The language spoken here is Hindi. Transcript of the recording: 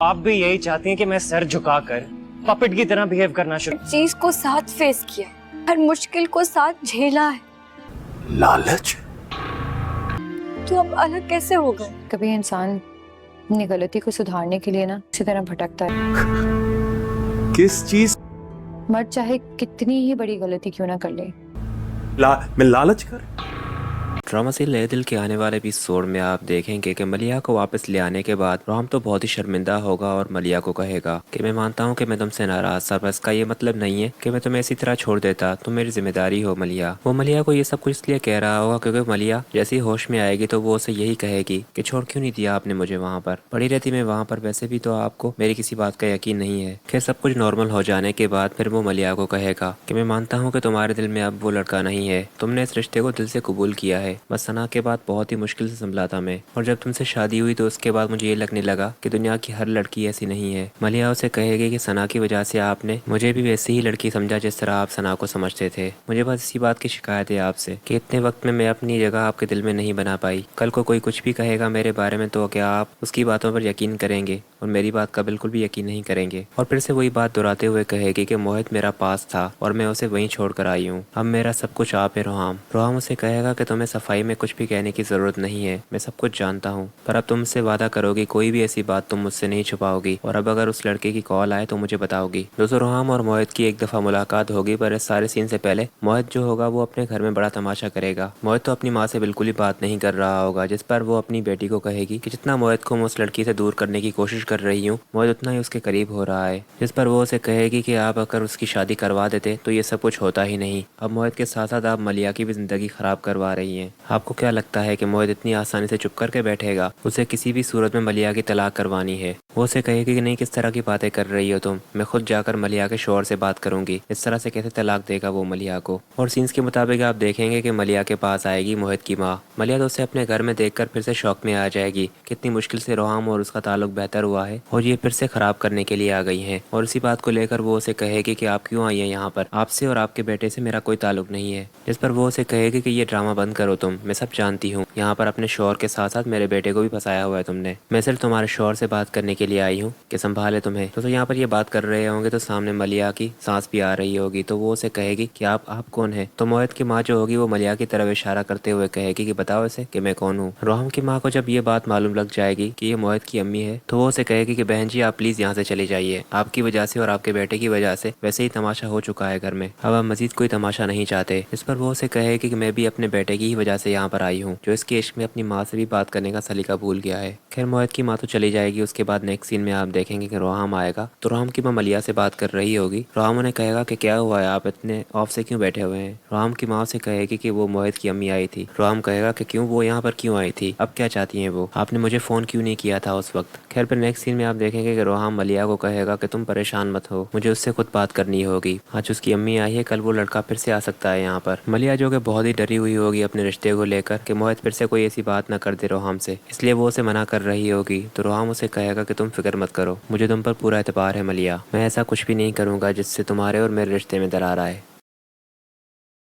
आप भी यही चाहती हैं कि मैं सर झुकाकर पपेट की तरह बिहेव करना शुरू। चीज को साथ फेस किया, हर मुश्किल को साथ झेला है, लालच। तो अब अलग कैसे हो गए? कभी इंसान अपनी गलती को सुधारने के लिए ना इसी तरह भटकता है। किस चीज? मर्द चाहे कितनी ही बड़ी गलती क्यों ना कर ले। मैं लालच कर। ड्रामा से नए दिल के आने वाले एपिसोड में आप देखेंगे कि मलिया को वापस ले आने के बाद रोहम तो बहुत ही शर्मिंदा होगा और मलिया को कहेगा कि मैं मानता हूँ कि मैं तुमसे नाराज था, पर इसका ये मतलब नहीं है कि मैं तुम्हें इसी तरह छोड़ देता, तुम मेरी जिम्मेदारी हो मलिया। वो मलिया को ये सब कुछ इसलिए कह रहा होगा क्योंकि मलिया जैसे ही होश में आएगी तो वो उसे यही कहेगी कि छोड़ क्यों नहीं दिया आपने मुझे, वहाँ पर पड़ी रहती मैं वहाँ पर, वैसे भी तो आपको मेरी किसी बात का यकीन नहीं है। खैर सब कुछ नॉर्मल हो जाने के बाद फिर वो मलिया को कहेगा कि मैं मानता हूँ कि तुम्हारे दिल में अब वो लड़का नहीं है, तुमने इस रिश्ते को दिल से कबूल किया है, बस सना के बाद बहुत ही मुश्किल से संभला था मैं, और जब तुमसे शादी हुई तो उसके बाद मुझे ये लगने लगा कि दुनिया की हर लड़की ऐसी नहीं है। मलिया उसे कहेगी कि सना की वजह से आपने मुझे भी वैसी ही लड़की समझा जिस तरह आप सना को समझते थे। मुझे बस इसी बात की शिकायत है आपसे कि इतने वक्त में मैं अपनी जगह आपके दिल में नहीं बना पाई। कल को कोई कुछ भी कहेगा मेरे बारे में तो क्या आप उसकी बातों पर यकीन करेंगे और मेरी बात का बिल्कुल भी यकीन नहीं करेंगे। और फिर से वही बात दोहराते हुए कहेगी कि मोहित मेरा पास था और मैं उसे वहीं छोड़ कर आई हूँ, अब मेरा सब कुछ आप है रोहम। रोहम उसे कहेगा कि तुम्हें सफाई में कुछ भी कहने की जरूरत नहीं है, मैं सब कुछ जानता हूँ, पर अब तुम मुझसे वादा करोगी कोई भी ऐसी बात तुम मुझसे नहीं छुपाओगी, और अब अगर उस लड़के की कॉल आए तो मुझे बताओगी। दोस्तों रोहम और मोहित की एक दफा मुलाकात होगी, पर इस सारे सीन से पहले मोहित जो होगा वो अपने घर में बड़ा तमाशा करेगा। मोहित तो अपनी माँ से बिल्कुल ही बात नहीं कर रहा होगा, जिस पर वो अपनी बेटी को कहेगी कि जितना मोहित को मैं उस लड़की से दूर करने की कोशिश कर रही हूँ मोहित उतना ही उसके करीब हो रहा है, जिस पर वो उसे कहेगी कि आप अगर उसकी शादी करवा देते तो ये सब कुछ होता ही नहीं। अब मोहित के साथ साथ आप मलिया की भी जिंदगी खराब करवा रही हैं। आपको क्या लगता है कि मोहित इतनी आसानी से चुप करके बैठेगा? उसे किसी भी सूरत में मलिया की तलाक करवानी है। वो उसे कहेगी कि नहीं, किस तरह की बातें कर रही हो तुम, मैं खुद जाकर मलिया के शोहर से बात करूंगी। इस तरह से कैसे तलाक देगा वो मलिया को? और सीन्स के मुताबिक आप देखेंगे कि मलिया के पास आएगी मोहित की माँ। मलिया तो उसे अपने घर में देखकर फिर से शौक में आ जाएगी, कितनी मुश्किल से रोहम और उसका ताल्लुक बेहतर हुआ है और ये फिर से खराब करने के लिए आ गई हैं। और इसी बात को लेकर वो उसे कहेगी कि आप क्यों आई हैं यहाँ पर, आपसे और आपके बेटे से मेरा कोई ताल्लुक नहीं है। जिस पर वो उसे कहेगी कि ये ड्रामा बंद करो तुम, मैं सब जानती हूँ, यहाँ पर अपने शोहर के साथ साथ मेरे बेटे को भी फंसाया हुआ है तुमने। मैं सिर्फ तुम्हारे शोहर से बात करने के लिए आई हूँ कि संभाले तुम्हें। तो यहाँ पर ये बात कर रहे होंगे तो सामने मलिया की सांस भी आ रही होगी, तो वो उसे कहेगी कि आप कौन है? तो मोहित की माँ जो होगी वो मलिया की तरफ इशारा करते हुए कहेगी कि बताओ इसे कि मैं कौन हूँ। रोहम की माँ को जब ये बात मालूम लग जाएगी कि ये मोहित की अम्मी है तो वो उसे कहेगी कि बहन जी आप प्लीज यहाँ से चले जाइए, आपकी वजह से और आपके बेटे की वजह से वैसे ही तमाशा हो चुका है घर में, अब आप मजीद कोई तमाशा नहीं चाहते। इस पर वो उसे कहेगी कि मैं भी अपने बेटे की ही वजह से यहाँ पर आई हूँ, जो इसके इश्क में अपनी माँ से भी बात करने का सलीका भूल गया है। खैर मोहित की माँ तो चली जाएगी। उसके बाद नेक्स्ट सीन में आप देखेंगे कि रोहम आएगा तो रोहम की माँ मलिया से बात कर रही होगी। रोहम उन्हें कहेगा कि क्या हुआ है, आप इतने ऑफ से क्यों बैठे हुए हैं? रोहम की माँ से कहेगी कि वो मोहित की अम्मी आई थी। रोहम कहेगा कि क्यों, वो यहाँ पर क्यों आई थी, अब क्या चाहती हैं वो, आपने मुझे फोन क्यों नहीं किया था उस वक्त? खैर फिर नेक्स्ट सीन में आप देखेंगे कि रोहम मलिया को कहेगा कि तुम परेशान मत हो, मुझे उससे खुद बात करनी होगी, आज उसकी अम्मी आई है, कल वो लड़का फिर से आ सकता है यहाँ पर। मलिया जो कि बहुत ही डरी हुई होगी अपने रिश्ते को लेकर कि मोहित फिर से कोई ऐसी बात न कर दे रोहम से, इसलिए वो उसे मना कर रही होगी। तो रोहम उसे कहेगा कि तुम फिक्र मत करो, मुझे तुम पर पूरा एतबार है मलिया, मैं ऐसा कुछ भी नहीं करूँगा जिससे तुम्हारे और मेरे रिश्ते में दरार आए।